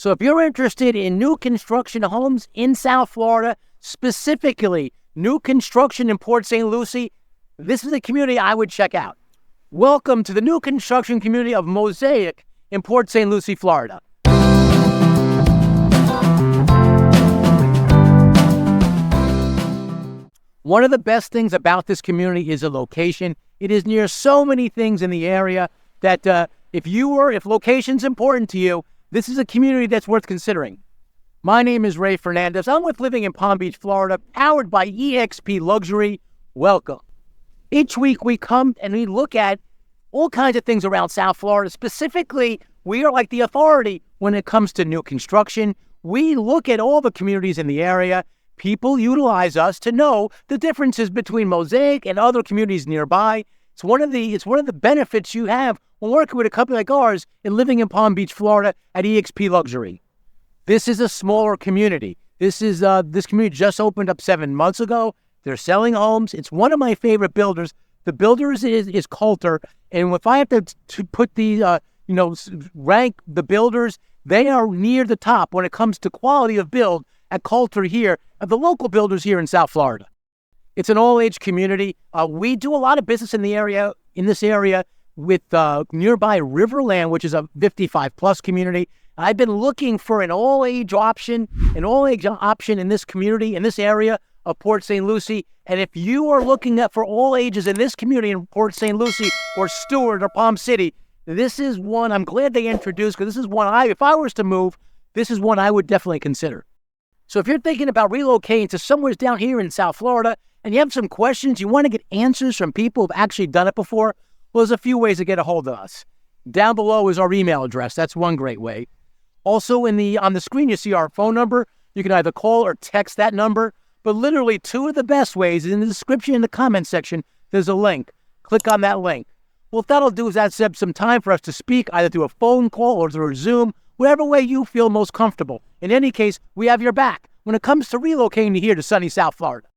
So if you're interested in new construction homes in South Florida, specifically new construction in Port St Lucie, this is a community I would check out. Welcome to the new construction community of Mosaic in Port St Lucie, Florida. One of the best things about this community is the location. It is near so many things in the area that if location's important to you, this is a community that's worth considering. My name is Ray Fernandez. I'm with Living in Palm Beach, Florida, powered by eXp Luxury. Welcome. Each week we come and we look at all kinds of things around South Florida. Specifically, we are like the authority when it comes to new construction. We look at all the communities in the area. People utilize us to know the differences between Mosaic and other communities nearby. It's one of the benefits you have when working with a company like ours and living in Palm Beach, Florida at eXp Luxury. This is a smaller community. This community just opened up 7 months ago. They're selling homes. It's one of my favorite builders. The builder is Coulter, and if I have to put the rank the builders, they are near the top when it comes to quality of build at Coulter here, of the local builders here in South Florida. It's an all-age community. We do a lot of business in this area with nearby Riverland, which is a 55-plus community. I've been looking for an all-age option in this community, in this area of Port St Lucie. And if you are looking for all ages in this community in Port St Lucie or Stewart or Palm City, this is one I'm glad they introduced, because this is one if I was to move, this is one I would definitely consider. So if you're thinking about relocating to somewhere down here in South Florida and you have some questions, you want to get answers from people who've actually done it before, well, there's a few ways to get a hold of us. Down below is our email address. That's one great way. Also, on the screen, you see our phone number. You can either call or text that number. But literally, two of the best ways is in the description in the comment section. There's a link. Click on that link. What that'll do is that set up some time for us to speak, either through a phone call or through a Zoom, whatever way you feel most comfortable. In any case, we have your back when it comes to relocating here to sunny South Florida.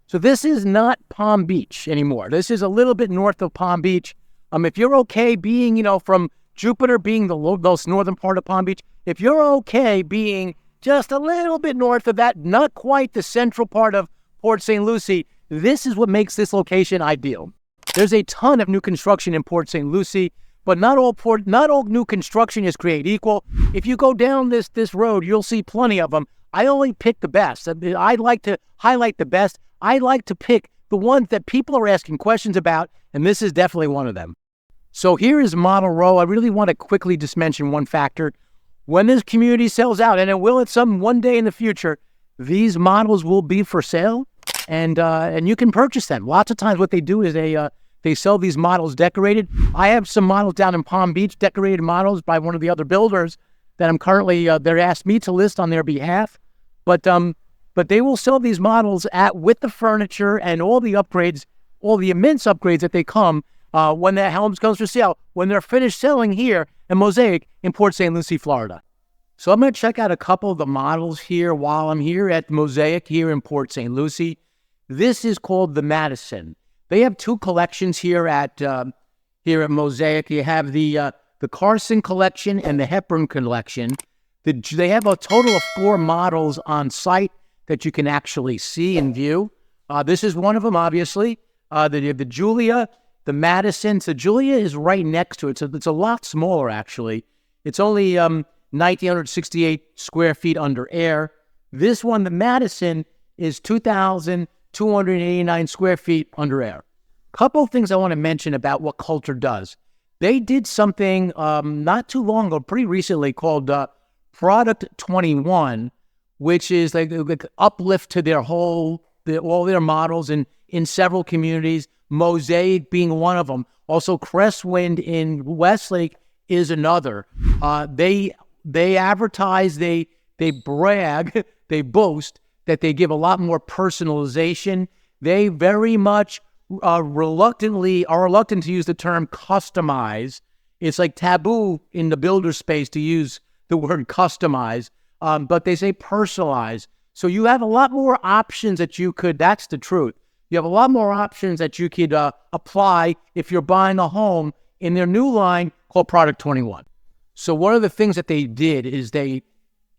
So this is not Palm Beach anymore. This is a little bit north of Palm Beach. If you're okay being, from Jupiter being the most northern part of Palm Beach, if you're okay being just a little bit north of that, not quite the central part of Port St Lucie, this is what makes this location ideal. There's a ton of new construction in Port St Lucie, but not all new construction is created equal. If you go down this road, you'll see plenty of them. I only pick the best. I like to highlight the best. I like to pick the ones that people are asking questions about, and this is definitely one of them. So here is Model Row. I really want to quickly just mention one factor. When this community sells out, and it will at one day in the future, these models will be for sale, and you can purchase them. Lots of times what they do is they sell these models decorated. I have some models down in Palm Beach, decorated models by one of the other builders that I'm currently, they're asked me to list on their behalf. But they will sell these models with the furniture and all the upgrades, all the immense upgrades that they come when that homes comes for sale, when they're finished selling here in Mosaic in Port St Lucie, Florida. So I'm going to check out a couple of the models here while I'm here at Mosaic here in Port St Lucie. This is called the Madison. They have two collections here at Mosaic. You have the Carson collection and the Hepburn collection. They have a total of 4 models on site that you can actually see and view. This is one of them, obviously. The Julia, the Madison. So Julia is right next to it. So it's a lot smaller, actually. It's only 1,968 square feet under air. This one, the Madison, is 2,289 square feet under air. Couple of things I want to mention about what Coulter does. They did something not too long ago, pretty recently, called Product 21, which is like uplift to their all their models in several communities, Mosaic being one of them. Also, Crestwind in Westlake is another. They advertise, they brag, they boast that they give a lot more personalization. They very much are reluctant to use the term customize. It's like taboo in the builder space to use the word customize, but they say personalize. So you have a lot more options that you could, that's the truth. You have a lot more options that you could apply if you're buying a home in their new line called Product 21. So one of the things that they did is they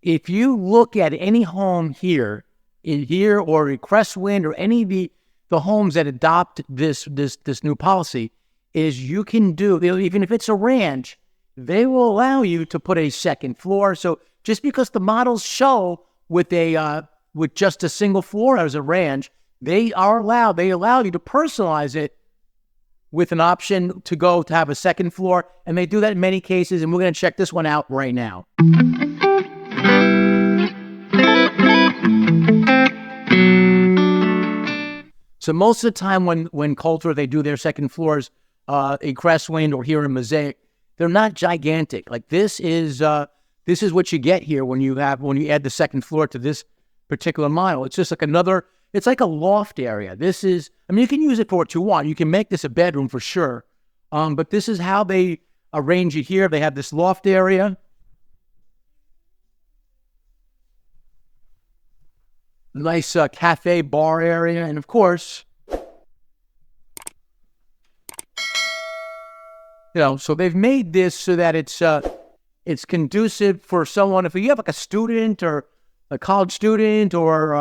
if you look at any home here or a Crestwind or any of the homes that adopt this new policy, is you can do, even if it's a ranch, they will allow you to put a second floor. So just because the models show with just a single floor as a ranch, they allow you to personalize it with an option to have a second floor. And they do that in many cases. And we're going to check this one out right now. So most of the time when Coulter, they do their second floors, a Crestwind or here in Mosaic, they're not gigantic. Like this is what you get here when you add the second floor to this particular model. It's just like it's like a loft area. You can use it for what you want. You can make this a bedroom for sure. But this is how they arrange it here. They have this loft area. Nice cafe bar area. And of course, so they've made this so that it's conducive for someone. If you have like a student or a college student or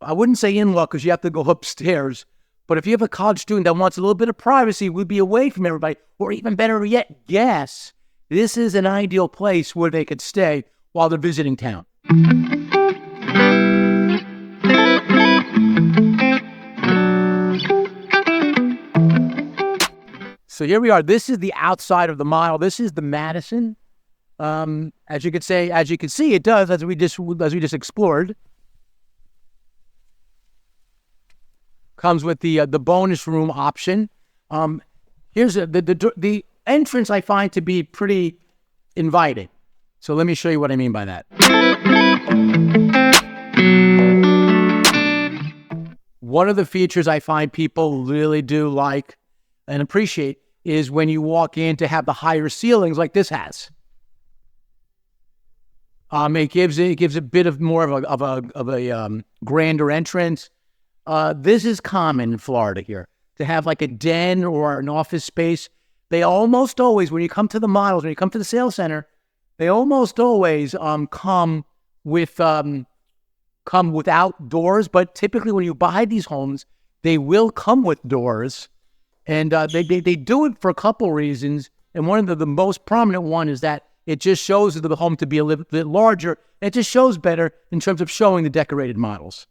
I wouldn't say in-law because you have to go upstairs. But if you have a college student that wants a little bit of privacy, would be away from everybody, or even better yet, guests, this is an ideal place where they could stay while they're visiting town. So here we are. This is the outside of the model. This is the Madison. As you can see, it does as we just explored. Comes with the bonus room option. Here's the entrance I find to be pretty inviting. So let me show you what I mean by that. One of the features I find people really do like and appreciate is when you walk in to have the higher ceilings like this has. It gives a bit of more of a grander entrance. This is common in Florida here to have like a den or an office space. They almost always, when you come to the models, when you come to the sales center, they almost always come without doors. But typically, when you buy these homes, they will come with doors. And they do it for a couple reasons. And one of the most prominent one is that it just shows the home to be a little bit larger. And it just shows better in terms of showing the decorated models.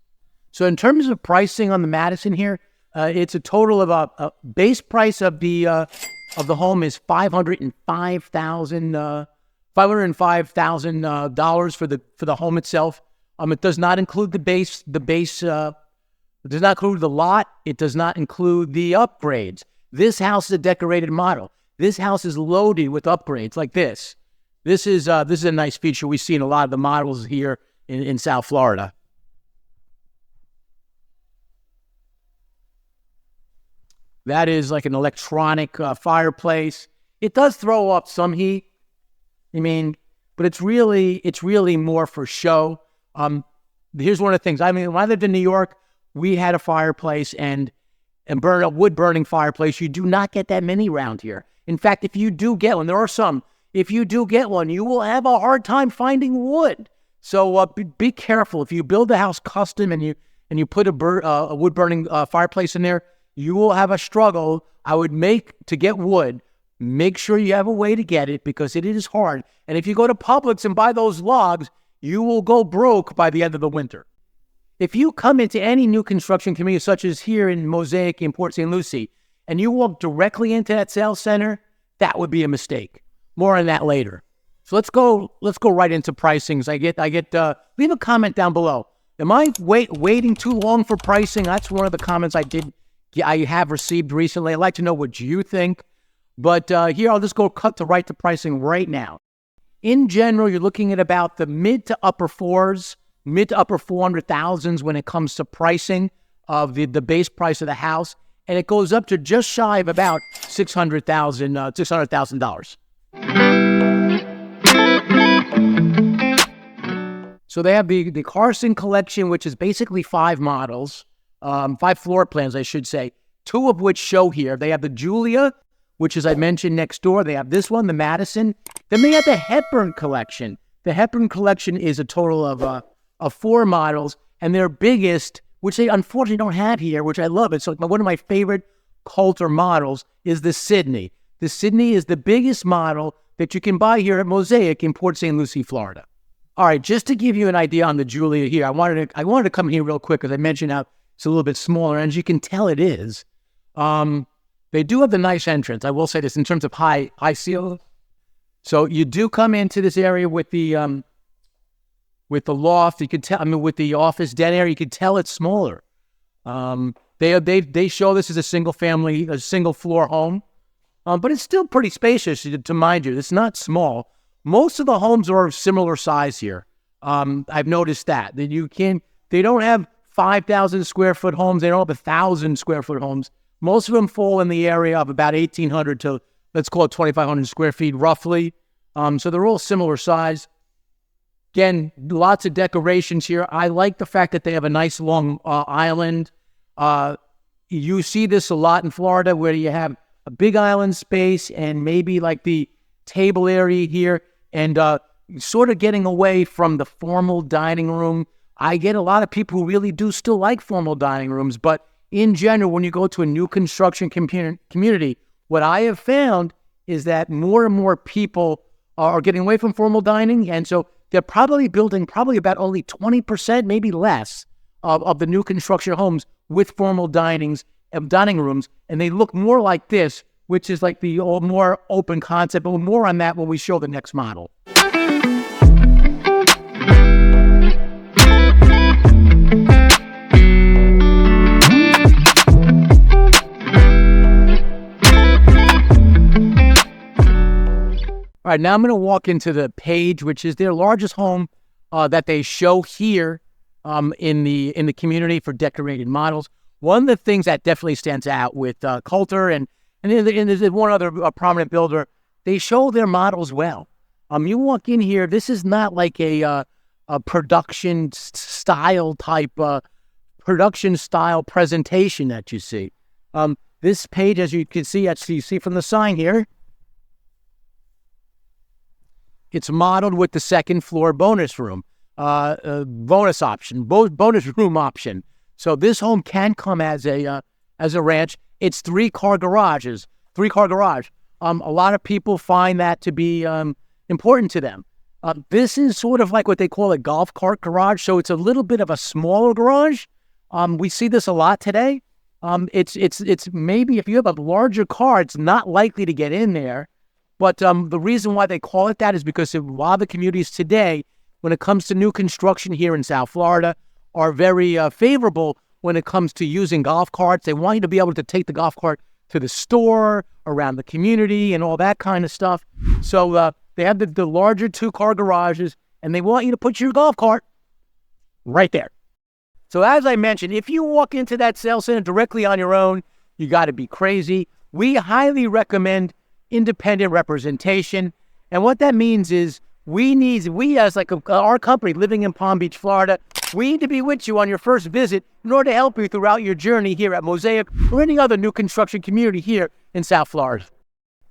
So in terms of pricing on the Madison here, it's a total of a base price of the home is $505,000 for the home itself. It does not include the base. It does not include the lot. It does not include the upgrades. This house is a decorated model. This house is loaded with upgrades like this. This is a nice feature we see in a lot of the models here in South Florida. That is like an electronic fireplace. It does throw up some heat. But it's really more for show. Here's one of the things. When I lived in New York, we had a fireplace and a wood-burning fireplace. You do not get that many around here. In fact, if you do get one, there are some. If you do get one, you will have a hard time finding wood. So be careful. If you build the house custom and you put a wood-burning fireplace in there, you will have a struggle. To get wood, make sure you have a way to get it because it is hard. And if you go to Publix and buy those logs, you will go broke by the end of the winter. If you come into any new construction community, such as here in Mosaic in Port St Lucie, and you walk directly into that sales center, that would be a mistake. More on that later. So let's go right into pricings. Leave a comment down below. Am I waiting too long for pricing? That's one of the comments I have received recently. I'd like to know what you think. But here, I'll just go cut right to pricing right now. In general, you're looking at about the mid to upper 400,000s when it comes to pricing of the base price of the house. And it goes up to just shy of about $600,000. So they have the Carson collection, which is basically 5 models, 5 floor plans, I should say, 2 of which show here. They have the Julia, which, as I mentioned, next door. They have this one, the Madison. Then they have the Hepburn collection. The Hepburn collection is a total of 4 models, and their biggest, which they unfortunately don't have here, which I love it. So one of my favorite Coulter models is the Sydney. The Sydney is the biggest model that you can buy here at Mosaic in Port St Lucie, Florida. All right, just to give you an idea on the Julia here, I wanted to come here real quick because I mentioned how it's a little bit smaller, and as you can tell, it is. They do have the nice entrance. I will say this in terms of high ceiling. So you do come into this area with the loft. You could tell. I mean, with the office den area, you could tell it's smaller. They show this as a single floor home, but it's still pretty spacious. To mind you, it's not small. Most of the homes are of similar size here. I've noticed that they don't have 5,000 square foot homes. They don't have 1,000 square foot homes. Most of them fall in the area of about 1,800 to, let's call it 2,500 square feet roughly. So they're all similar size. Again, lots of decorations here. I like the fact that they have a nice long island. You see this a lot in Florida where you have a big island space and maybe like the table area here and sort of getting away from the formal dining room. I get a lot of people who really do still like formal dining rooms, but in general, when you go to a new construction community, what I have found is that more and more people are getting away from formal dining, and so they're probably building about only 20%, maybe less, of the new construction homes with formal dining rooms, and they look more like this, which is like the more open concept, but more on that when we show the next model. All right, now I'm going to walk into the Page, which is their largest home that they show here in the community for decorated models. One of the things that definitely stands out with Coulter and there's one other prominent builder, they show their models well. You walk in here, this is not like a production style presentation that you see. This Page, as you can see, from the sign here, it's modeled with the second floor bonus room, bonus room option. So this home can come as a ranch. It's 3-car garage. A lot of people find that to be important to them. This is sort of like what they call a golf cart garage. So it's a little bit of a smaller garage. We see this a lot today. It's maybe if you have a larger car, it's not likely to get in there. But the reason why they call it that is because a lot of the communities today, when it comes to new construction here in South Florida, are very favorable when it comes to using golf carts. They want you to be able to take the golf cart to the store, around the community, and all that kind of stuff. So they have the larger 2-car garages, and they want you to put your golf cart right there. So as I mentioned, if you walk into that sales center directly on your own, you got to be crazy. We highly recommend independent representation. And what that means is we as like our company living in Palm Beach, Florida, we need to be with you on your first visit in order to help you throughout your journey here at Mosaic or any other new construction community here in South Florida.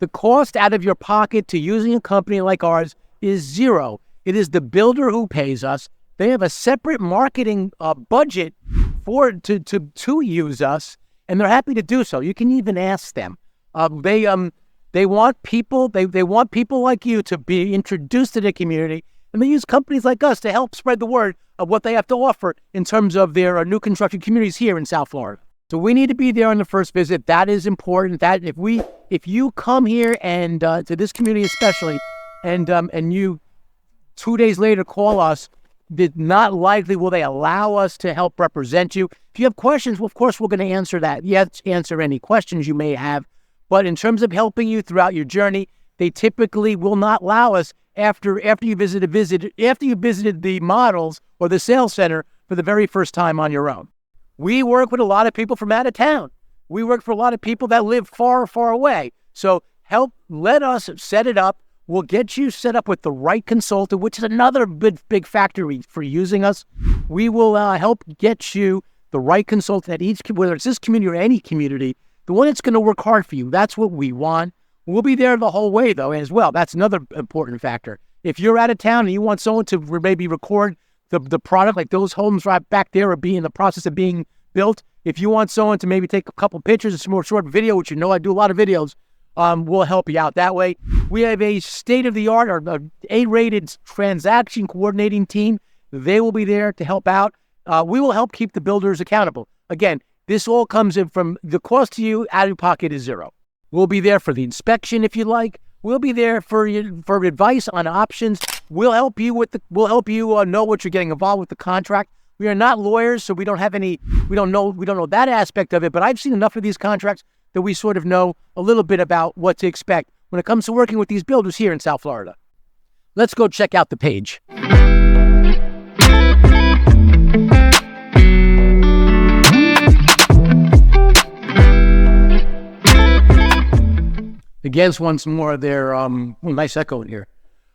The cost out of your pocket to using a company like ours is zero. It is the builder who pays us. They have a separate marketing budget to use us, and they're happy to do so. You can even ask them. They want people. They want people like you to be introduced to the community, and they use companies like us to help spread the word of what they have to offer in terms of their new construction communities here in South Florida. So we need to be there on the first visit. That is important. That if you come here and to this community especially, and you 2 days later call us, not likely will they allow us to help represent you. If you have questions, well, of course we're going to answer that. Yes, answer any questions you may have. But in terms of helping you throughout your journey, they typically will not allow us after you visited the models or the sales center for the very first time on your own. We work with a lot of people from out of town. We work for a lot of people that live far, far away. So let us set it up. We'll get you set up with the right consultant, which is another big factor for using us. We will help get you the right consultant at whether it's this community or any community, the one that's going to work hard for you. That's what we want. We'll be there the whole way, though, as well. That's another important factor. If you're out of town and you want someone to maybe record the product, like those homes right back there are in the process of being built. If you want someone to maybe take a couple pictures and some more short video, which I do a lot of videos, we'll help you out that way. We have a state-of-the-art or A-rated transaction coordinating team. They will be there to help out. We will help keep the builders accountable. Again, this all comes in from the cost to you out of pocket is zero. We'll be there for the inspection if you like. We'll be there for advice on options. We'll help you know what you're getting involved with the contract. We are not lawyers, so we don't know that aspect of it, but I've seen enough of these contracts that we sort of know a little bit about what to expect when it comes to working with these builders here in South Florida. Let's go check out the page. Again, once more, they're nice echo in here.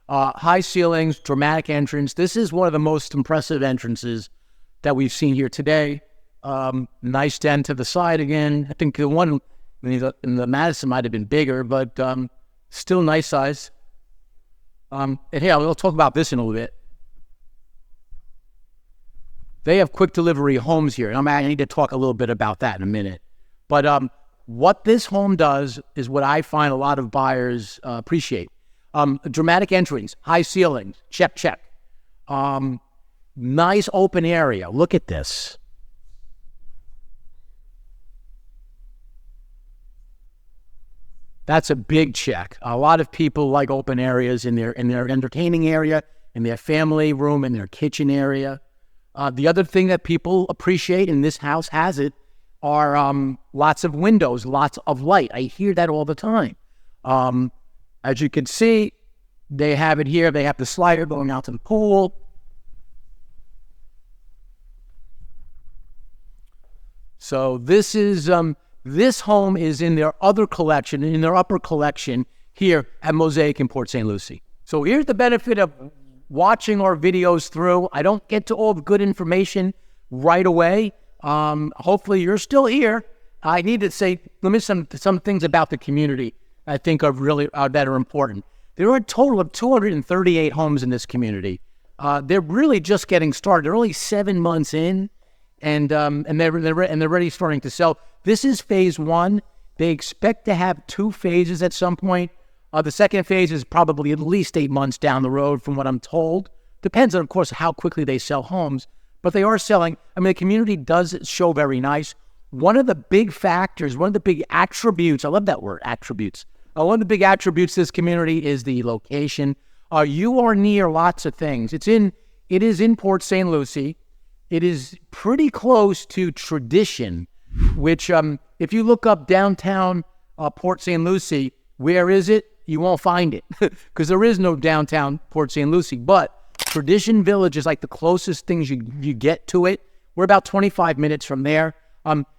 High ceilings, dramatic entrance. This is one of the most impressive entrances that we've seen here today. Nice den to the side again. I think the one in the Madison might have been bigger, but still nice size. And here, we'll talk about this in a little bit. They have quick delivery homes here. And I need to talk a little bit about that in a minute. But what this home does is what I find a lot of buyers appreciate. Dramatic entrance, high ceilings, check. Nice open area. Look at this. That's a big check. A lot of people like open areas in their entertaining area, in their family room, in their kitchen area. The other thing that people appreciate, and this house has it, are lots of windows, lots of light. I hear that all the time. As you can see, they have it here. They have the slider going out to the pool. So this home is in their other collection, in their upper collection here at Mosaic in Port St Lucie. So here's the benefit of watching our videos through. I don't get to all the good information right away. Hopefully you're still here. I need to say, let me some things about the community I think that are important. There are a total of 238 homes in this community. They're really just getting started. They're only 7 months in, and they're already starting to sell. This is phase one. They expect to have 2 phases at some point. The second phase is probably at least 8 months down the road, from what I'm told. Depends on, of course, how quickly they sell homes. But they are selling. The community does show very nice. One of the big factors, one of the big attributes, I love that word, attributes. One of the big attributes of this community is the location. You are near lots of things. It is in Port St Lucie. It is pretty close to Tradition, which if you look up downtown Port St Lucie, where is it? You won't find it because there is no downtown Port St Lucie. But Tradition Village is like the closest things you get to it. We're about 25 minutes from there. The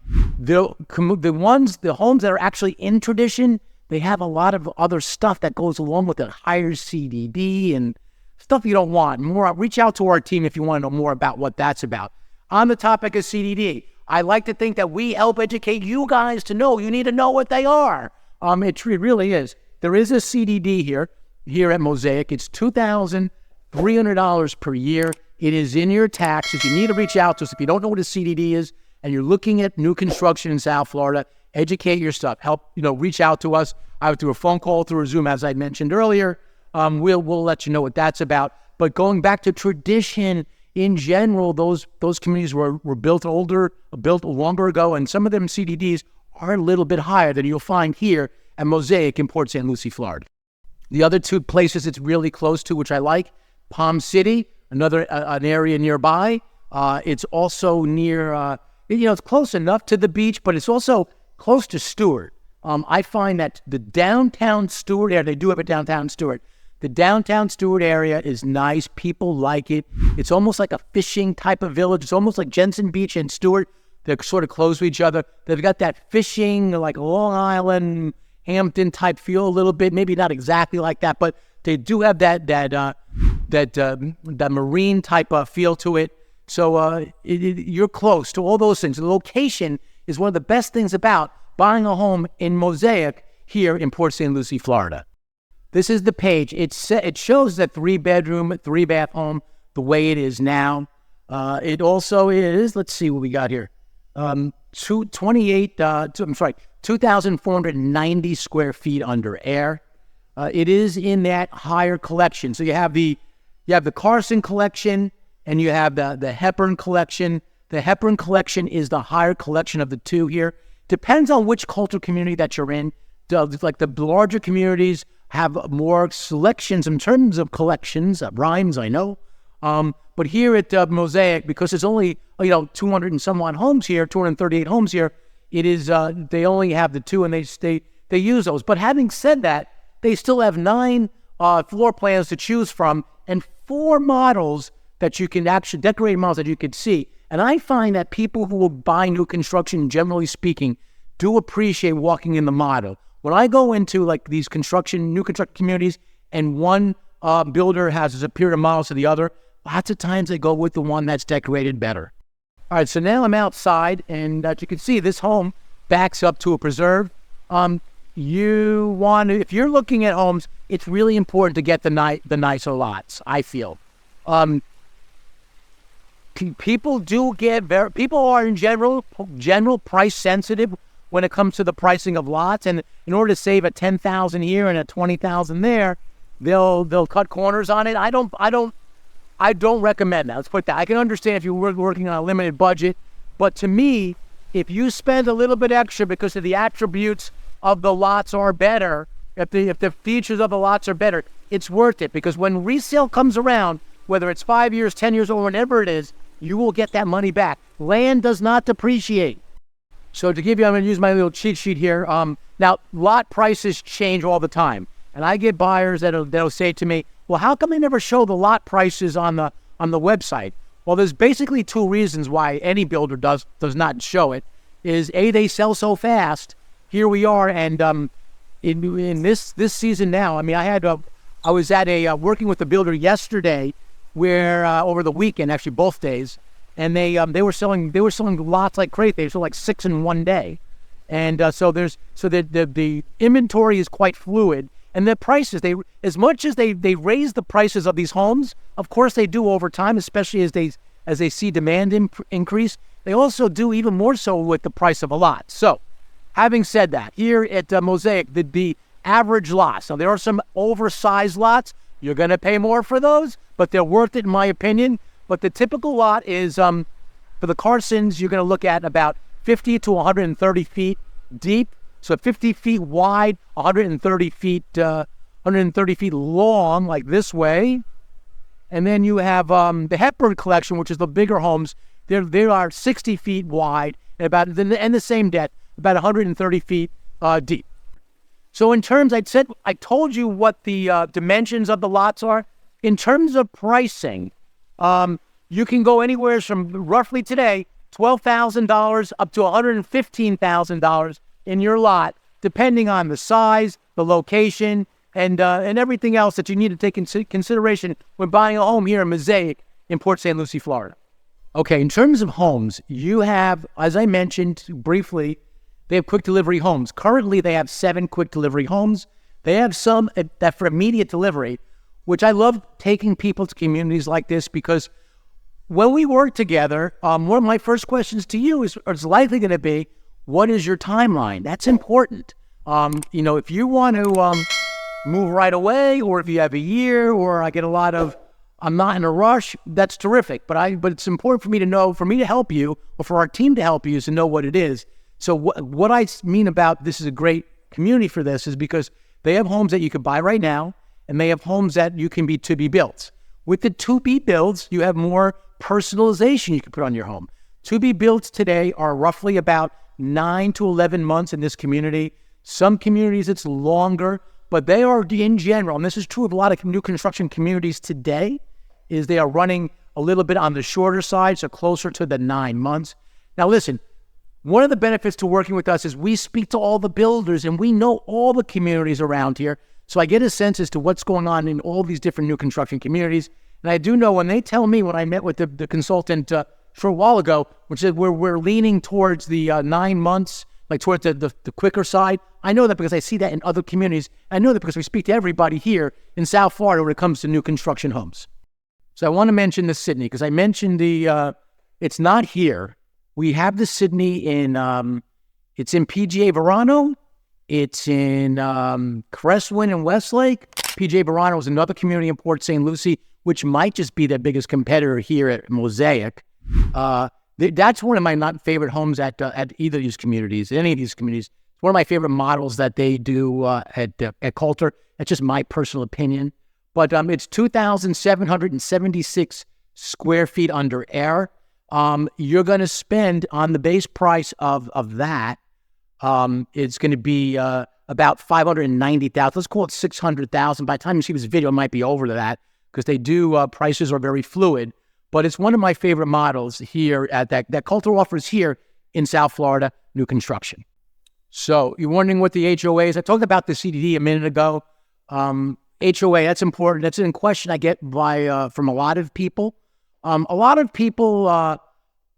homes that are actually in Tradition, they have a lot of other stuff that goes along with it, higher CDD and stuff you don't want. Reach out to our team if you want to know more about what that's about. On the topic of CDD, I like to think that we help educate you guys to know. You need to know what they are. It really is. There is a CDD here at Mosaic. It's $2,300 per year. It is in your taxes. You need to reach out to us if you don't know what a CDD is and you're looking at new construction in South Florida. Educate your stuff. Help, reach out to us either through a phone call, through a Zoom, as I mentioned earlier. We'll let you know what that's about. But going back to Tradition in general, those communities were built longer ago, and some of them CDDs are a little bit higher than you'll find here at Mosaic in Port St Lucie, Florida. The other 2 places it's really close to, which I like, Palm City, an area nearby. It's also near, it's close enough to the beach, but it's also close to Stewart. I find that the downtown Stewart area, they do have a downtown Stewart. The downtown Stewart area is nice. People like it. It's almost like a fishing type of village. It's almost like Jensen Beach and Stewart. They're sort of close to each other. They've got that fishing, like Long Island, Hampton type feel a little bit. Maybe not exactly like that, but they do have that marine type of feel to it. So you're close to all those things. The location is one of the best things about buying a home in Mosaic here in Port St Lucie, Florida. This is the page. It shows that 3-bedroom, 3-bath home the way it is now. It also is, let's see what we got here. 2,490 square feet under air. It is in that higher collection. So you have the Carson collection and you have the Hepburn collection. The Hepburn collection is the higher collection of the two here. Depends on which cultural community that you're in. Like the larger communities have more selections in terms of collections. Rhymes, I know. But here at Mosaic, because there's only 200 and some odd homes here, 238 homes here, it is they only have the two, and they use those. But having said that, they still have 9 floor plans to choose from and 4 models that you can actually decorated models that you could see. And I find that people who will buy new construction, generally speaking, do appreciate walking in the model. When I go into like these new construction communities, and one builder has a superior model to the other, lots of times they go with the one that's decorated better. All right, so now I'm outside, and you can see this home backs up to a preserve. If you're looking at homes, it's really important to get the nicer lots, I feel. People are in general price sensitive when it comes to the pricing of lots, and in order to save a $10,000 here and a $20,000 there, they'll cut corners on it. I don't recommend that. Let's put that. I can understand if you're working on a limited budget, but to me, if you spend a little bit extra because of the attributes of the lots are better, if the features of the lots are better, it's worth it, because when resale comes around, whether it's 5 years, 10 years, or whenever it is, you will get that money back. Land does not depreciate. So to give you, I'm going to use my little cheat sheet here. Now, lot prices change all the time. And I get buyers that'll say to me, well, how come they never show the lot prices on the website? Well, there's basically 2 reasons why any builder does not show it. Is A, they sell so fast. Here we are, and in this season now, I mean, I was at working with a builder yesterday, where over the weekend, actually both days, and they were selling lots like crazy. They sold like 6 in one day, and so the inventory is quite fluid, and the prices, as much as they raise the prices of these homes, of course they do over time, especially as they see demand increase. They also do even more so with the price of a lot. So, having said that, here at Mosaic, the average lots. Now there are some oversized lots. You're going to pay more for those, but they're worth it in my opinion. But the typical lot is, for the Carsons, you're going to look at about 50 to 130 feet deep. So 50 feet wide, 130 feet long, like this way. And then you have the Hepburn collection, which is the bigger homes. They are 60 feet wide and the same depth, about 130 feet deep. So in terms, I told you what the dimensions of the lots are. In terms of pricing, you can go anywhere from roughly today, $12,000 up to $115,000 in your lot, depending on the size, the location, and everything else that you need to take into consideration when buying a home here in Mosaic in Port St Lucie, Florida. Okay, in terms of homes, you have, as I mentioned briefly, they have quick delivery homes. Currently, they have 7 quick delivery homes. They have some that for immediate delivery, which I love taking people to communities like this, because when we work together, one of my first questions to you is likely going to be, what is your timeline? That's important. If you want to move right away, or if you have a year, or I get a lot of, I'm not in a rush, that's terrific. But it's important for me to know, for me to help you, or for our team to help you, is to know what it is. So what I mean about this is a great community for this is because they have homes that you could buy right now, and they have homes that you can be to be built. With the to be builds, you have more personalization you can put on your home. To be built today are roughly about 9 to 11 months in this community. Some communities it's longer, but they are in general, and this is true of a lot of new construction communities today, is they are running a little bit on the shorter side, so closer to the 9 months. Now listen, one of the benefits to working with us is we speak to all the builders and we know all the communities around here. So I get a sense as to what's going on in all these different new construction communities. And I do know when they tell me, when I met with the consultant a short while ago, which is we're leaning towards the 9 months, like towards the quicker side. I know that because I see that in other communities. I know that because we speak to everybody here in South Florida when it comes to new construction homes. So I want to mention the Sydney because I mentioned it's not here. We have the Sydney it's in PGA Verano. It's in Crestwyn and Westlake. PGA Verano is another community in Port St Lucie, which might just be their biggest competitor here at Mosaic. That's one of my not favorite homes at either of these communities, any of these communities. It's one of my favorite models that they do at Coulter. That's just my personal opinion. But it's 2,776 square feet under air. You're going to spend on the base price of that. It's going to be about $590,000. Let's call it $600,000. By the time you see this video, it might be over to that because they do prices are very fluid. But it's one of my favorite models here at that Coulter offers here in South Florida, new construction. So you're wondering what the HOA is. I talked about the CDD a minute ago. HOA, that's important. That's a question I get from a lot of people. A lot of people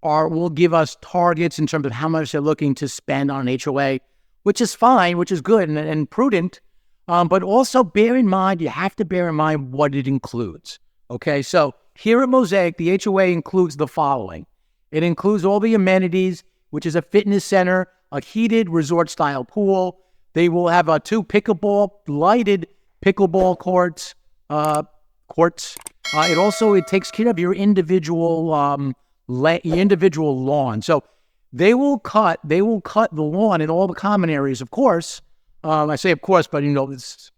will give us targets in terms of how much they're looking to spend on an HOA, which is fine, which is good and prudent. But also you have to bear in mind what it includes. Okay, so here at Mosaic, the HOA includes the following. It includes all the amenities, which is a fitness center, a heated resort-style pool. They will have two lighted pickleball courts. It takes care of your individual lawn. So they will cut the lawn in all the common areas, of course. I say of course, but it's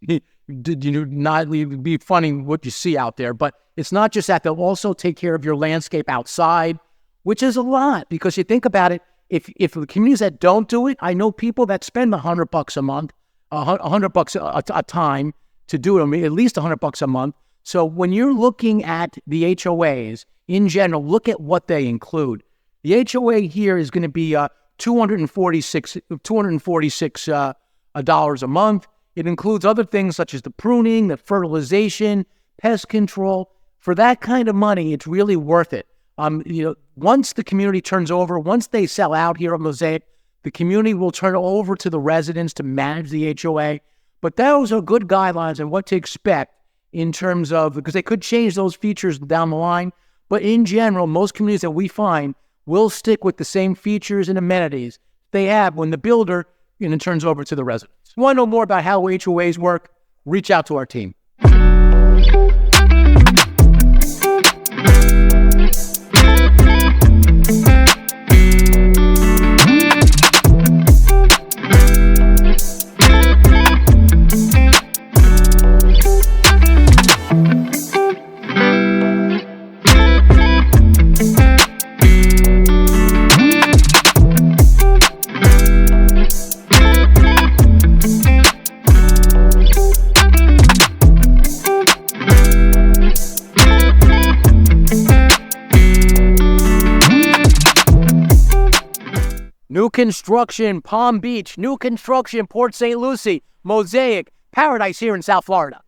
not be funny what you see out there. But it's not just that. They'll also take care of your landscape outside, which is a lot because you think about it. If the communities that don't do it, I know people that spend $100 a month, $100 a time to do it. I mean, at least $100 a month. So when you're looking at the HOAs in general, look at what they include. The HOA here is going to be $246 dollars a month. It includes other things such as the pruning, the fertilization, pest control. For that kind of money, it's really worth it. Once the community turns over, once they sell out here at Mosaic, the community will turn over to the residents to manage the HOA. But those are good guidelines on what to expect in terms of, because they could change those features down the line. But in general, most communities that we find will stick with the same features and amenities they have when the builder turns over to the residents. If you want to know more about how HOAs work, reach out to our team. New construction, Palm Beach. New construction, Port St Lucie, Mosaic, Paradise here in South Florida.